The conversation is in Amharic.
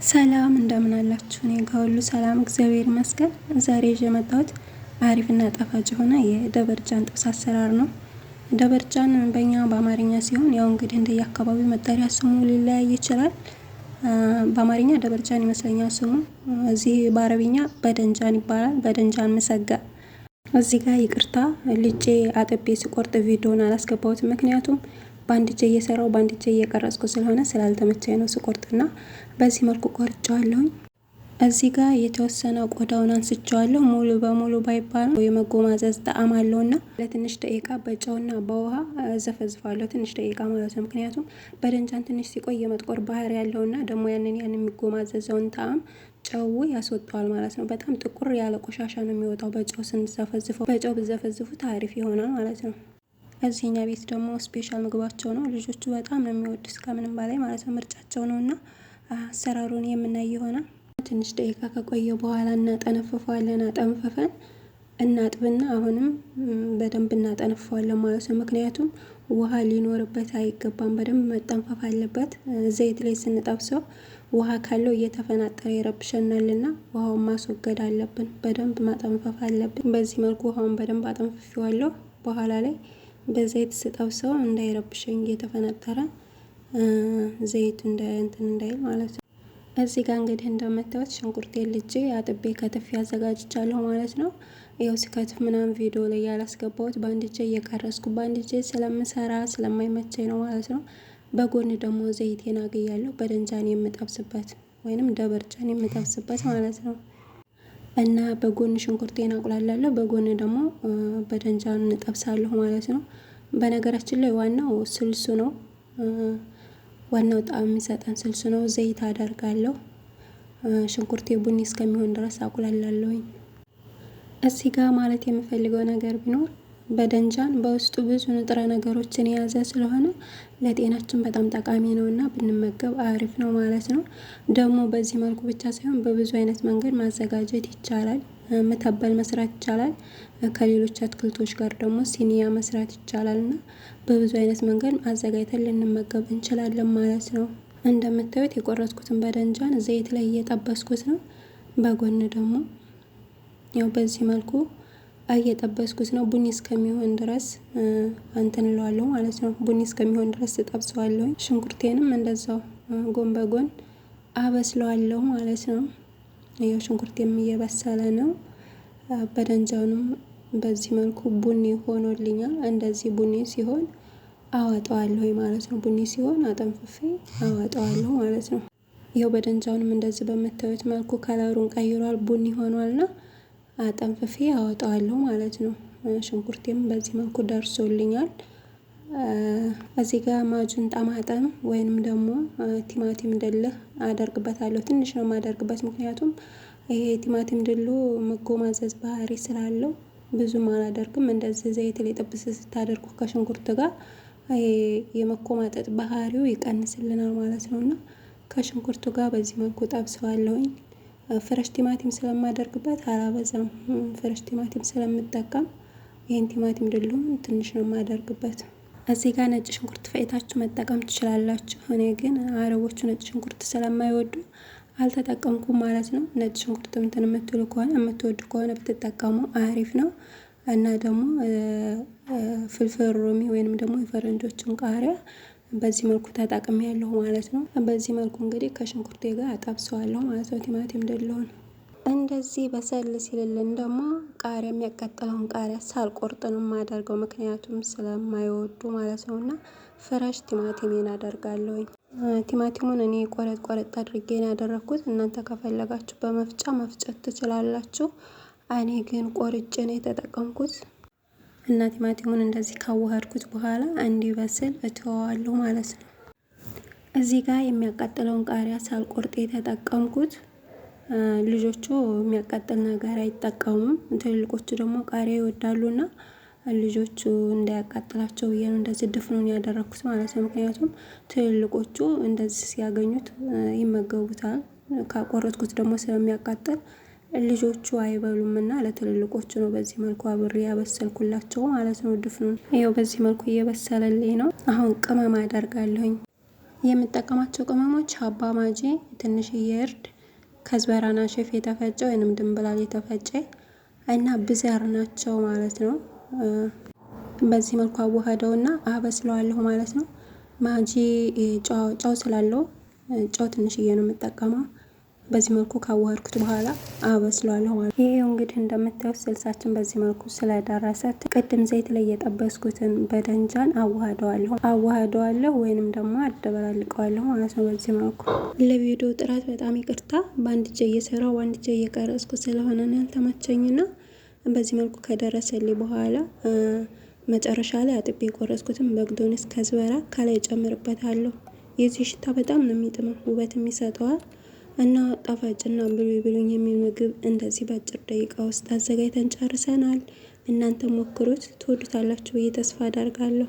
ሰላም እንደምን አላችሁ? እኔ ጋር ሁሉ ሰላም እግዚአብሔር ይመስገን። ዛሬ ይዤ የመጣሁት አሪፍና ጣፋጭ የሆነ የደበርጃን ጥብስ አሰራር ነው። ደበርጃን በእኛ በአማርኛ ሲሆን ያው እንግዲህ እንደየአካባቢው መጠሪያ ስሙ ሊለያይ ይችላል። በአማርኛ ደበርጃን ይመስለኛል ስሙ። እዚህ በአረብኛ በደንጃን ይባላል። በደንጃን መሰጋ። እዚህ ጋር ይቅርታ ልጬ አጥቤ ሲቆርጥ ቪዲዮን አላስገባሁትም። ምክንያቱም በአንድ እጄ እየሰራው በአንድ እጄ እየቀረጽኩ ስለሆነ ስላልተመቸኝ ነው ስቆርጥና በዚህ መልኩ ቆርጬዋለሁኝ። እዚህ ጋር የተወሰነ ቆዳውን አንስቼዋለሁ። ሙሉ በሙሉ ባይባልም የመጎማዘዝ ጣዕም አለውና ለትንሽ ደቂቃ በጨውና በውሃ ዘፈዝፋለሁ። ትንሽ ደቂቃ ማለት ነው። ምክንያቱም በደንጃን ትንሽ ሲቆይ የመጥቆር ባህሪ ያለውና ደግሞ ያን የሚጎማዘዘውን ጣዕም ጨው ያስወጣዋል ማለት ነው። በጣም ጥቁር ያለ ቆሻሻ ነው የሚወጣው በጨው ስንዘፈዝፈው። በጨው ብዘፈዝፉት አሪፍ ይሆናል ማለት ነው። እዚህኛ ቤት ደግሞ ስፔሻል ምግባቸው ነው። ልጆቹ በጣም ነው የሚወዱት ከምንም በላይ ማለት ነው። ምርጫቸው ነው እና አሰራሩን የምናይ ይሆናል። ትንሽ ደቂቃ ከቆየ በኋላ እናጠነፍፈዋለን። አጠንፍፈን እናጥብና አሁንም በደንብ እናጠነፍፈዋለን ማለት ነው። ምክንያቱም ውሃ ሊኖርበት አይገባም። በደንብ መጠንፈፍ አለበት። ዘይት ላይ ስንጠብሰው ውሃ ካለው እየተፈናጠረ ይረብሸናልና ውሃውን ማስወገድ አለብን። በደንብ ማጠንፈፍ አለብን። በዚህ መልኩ ውሃውን በደንብ አጠንፍፌዋለሁ። በኋላ ላይ በዘይት ስጠብሰው እንዳይረብሸኝ እየተፈነጠረ ዘይቱ እንዳይል ማለት ነው። እዚህ ጋር እንግዲህ እንደምታዩት ሽንኩርቴን ልጬ አጥቤ ከትፌ አዘጋጅቻለሁ ማለት ነው። ያው ስከትፍ ምናምን ቪዲዮ ላይ ያላስገባሁት በአንድ እጄ እየቀረስኩ በአንድ እጄ ስለምሰራ ስለማይመቸኝ ነው ማለት ነው። በጎን ደግሞ ዘይቴን አግያለሁ በደንጃን የምጠብስበት ወይንም ደበርጃን የምጠብስበት ማለት ነው። እና በጎን ሽንኩርቴን አቁላላለሁ በጎን ደግሞ በደንጃን እንጠብሳለሁ ማለት ነው። በነገራችን ላይ ዋናው ስልሱ ነው። ዋናው ጣዕም የሚሰጠን ስልሱ ነው። ዘይት አደርጋለሁ። ሽንኩርቴ ቡኒ እስከሚሆን ድረስ አቁላላለሁኝ። እዚህ ጋር ማለት የምፈልገው ነገር ቢኖር በደንጃን በውስጡ ብዙ ንጥረ ነገሮችን የያዘ ስለሆነ ለጤናችን በጣም ጠቃሚ ነው እና ብንመገብ አሪፍ ነው ማለት ነው። ደግሞ በዚህ መልኩ ብቻ ሳይሆን በብዙ አይነት መንገድ ማዘጋጀት ይቻላል። መተበል መስራት ይቻላል። ከሌሎች አትክልቶች ጋር ደግሞ ሲኒያ መስራት ይቻላል እና በብዙ አይነት መንገድ አዘጋጅተን ልንመገብ እንችላለን ማለት ነው። እንደምታዩት የቆረጥኩትን በደንጃን ዘይት ላይ እየጠበስኩት ነው። በጎን ደግሞ ያው በዚህ መልኩ እየጠበስኩት ነው። ቡኒ እስከሚሆን ድረስ እንትን እለዋለሁ ማለት ነው። ቡኒ እስከሚሆን ድረስ እጠብሰዋለሁኝ። ሽንኩርቴንም እንደዛው ጎን በጎን አበስለዋለሁ ማለት ነው። ያው ሽንኩርቴም እየበሰለ ነው። በደንጃኑም በዚህ መልኩ ቡኒ ሆኖልኛል። እንደዚህ ቡኒ ሲሆን አወጣዋለሁ ማለት ነው። ቡኒ ሲሆን አጠንፍፌ አወጣዋለሁ ማለት ነው። ይኸው በደንጃኑም እንደዚህ በምታዩት መልኩ ከለሩን ቀይሯል፣ ቡኒ ሆኗልና አጠንፍፌ አወጣዋለሁ ማለት ነው። ሽንኩርቴም በዚህ መልኩ ደርሶልኛል። እዚህ ጋር ማጁን ጠማጠም ወይንም ደግሞ ቲማቲም ድልህ አደርግበታለሁ። ትንሽ ነው የማደርግበት ምክንያቱም ይሄ ቲማቲም ድሉ መጎማዘዝ ባህሪ ስላለው ብዙም አላደርግም። እንደዚህ ዘይት ላይ ጥብስ ስታደርጉ ከሽንኩርት ጋር የመኮማጠጥ ባህሪው ይቀንስልናል ማለት ነው እና ከሽንኩርቱ ጋር በዚህ መልኩ ጠብሰዋለሁኝ። ፍረሽ ቲማቲም ስለማደርግበት አላበዛም። ፍረሽ ቲማቲም ስለምጠቀም ይሄን ቲማቲም ድሉን ትንሽ ነው የማደርግበት። እዚህ ጋር ነጭ ሽንኩርት ፈይታችሁ መጠቀም ትችላላችሁ። እኔ ግን አረቦቹ ነጭ ሽንኩርት ስለማይወዱ አልተጠቀምኩም ማለት ነው። ነጭ ሽንኩርት እንትን የምትሉ ከሆነ የምትወዱ ከሆነ ብትጠቀሙ አሪፍ ነው እና ደግሞ ፍልፍል ሮሚ ወይንም ደግሞ የፈረንጆችን ቃሪያ በዚህ መልኩ ተጠቅሜያለሁ ማለት ነው። በዚህ መልኩ እንግዲህ ከሽንኩርቴ ጋር አጠብሰዋለሁ ማለት ነው። ቲማቲም ድልውን እንደዚህ በሰል ሲልልን ደግሞ ቃሪያ የሚያቃጥለውን ቃሪያ ሳልቆርጥ ነው የማደርገው ምክንያቱም ስለማይወዱ ማለት ነው እና ፍረሽ ቲማቲሜን አደርጋለሁኝ። ቲማቲሙን እኔ ቆረጥ አድርጌ ነው ያደረኩት። እናንተ ከፈለጋችሁ በመፍጫ መፍጨት ትችላላችሁ። እኔ ግን ቆርጬ ነው የተጠቀምኩት እና ቲማቲሙን እንደዚህ ካዋሃድኩት በኋላ እንዲበስል እተወዋለሁ ማለት ነው። እዚህ ጋር የሚያቃጥለውን ቃሪያ ሳልቆርጥ የተጠቀምኩት። ልጆቹ የሚያቃጥል ነገር አይጠቀሙም። ትልልቆቹ ደግሞ ቃሪያ ይወዳሉና ልጆቹ እንዳያቃጥላቸው ብዬ ነው እንደዚህ ድፍኑን ያደረኩት ማለት ነው። ምክንያቱም ትልልቆቹ እንደዚህ ሲያገኙት ይመገቡታል። ካቆረጥኩት ደግሞ ስለሚያቃጥል ልጆቹ አይበሉምና ለትልልቆቹ ነው በዚህ መልኩ አብሬ ያበሰልኩላቸው ማለት ነው። ድፍኑን ይኸው በዚህ መልኩ እየበሰለልኝ ነው። አሁን ቅመም አደርጋለሁኝ። የምጠቀማቸው ቅመሞች ሀባ ማጂ፣ ትንሽዬ እርድ፣ ከዝበራና ሼፍ የተፈጨ ወይንም ድንብላል የተፈጨ እና ብዘር ናቸው ማለት ነው። በዚህ መልኩ አዋህደውና አበስለዋለሁ ማለት ነው። ማጂ ጨው ስላለው ጨው ትንሽዬ ነው የምጠቀመው። በዚህ መልኩ ካዋሃድኩት በኋላ አበስለዋለሁ ማለት ነው። ይሄው እንግዲህ እንደምታዩት ስልሳችን በዚህ መልኩ ስለደረሰ ቅድም ዘይት ላይ የጠበስኩትን በደንጃን አዋህደዋለሁ ወይንም ደግሞ አደበላልቀዋለሁ ማለት ነው። በዚህ መልኩ ለቪዲዮ ጥራት በጣም ይቅርታ፣ በአንድ እጄ እየሰራው በአንድ እጄ እየቀረጽኩ ስለሆነ ነው ያልተመቸኝና በዚህ መልኩ ከደረሰልኝ በኋላ መጨረሻ ላይ አጥቤ የቆረጥኩትን በግዶንስ ከዝበራ ከላይ ጨምርበታለሁ። የዚህ ሽታ በጣም ነው የሚጥመው፣ ውበትም ይሰጠዋል እና ጣፋጭና ብሉኝ የሚል ምግብ እንደዚህ በአጭር ደቂቃ ውስጥ አዘጋጅተን ጨርሰናል። እናንተ ሞክሩት፣ ትወዱታላችሁ ብዬ ተስፋ አደርጋለሁ።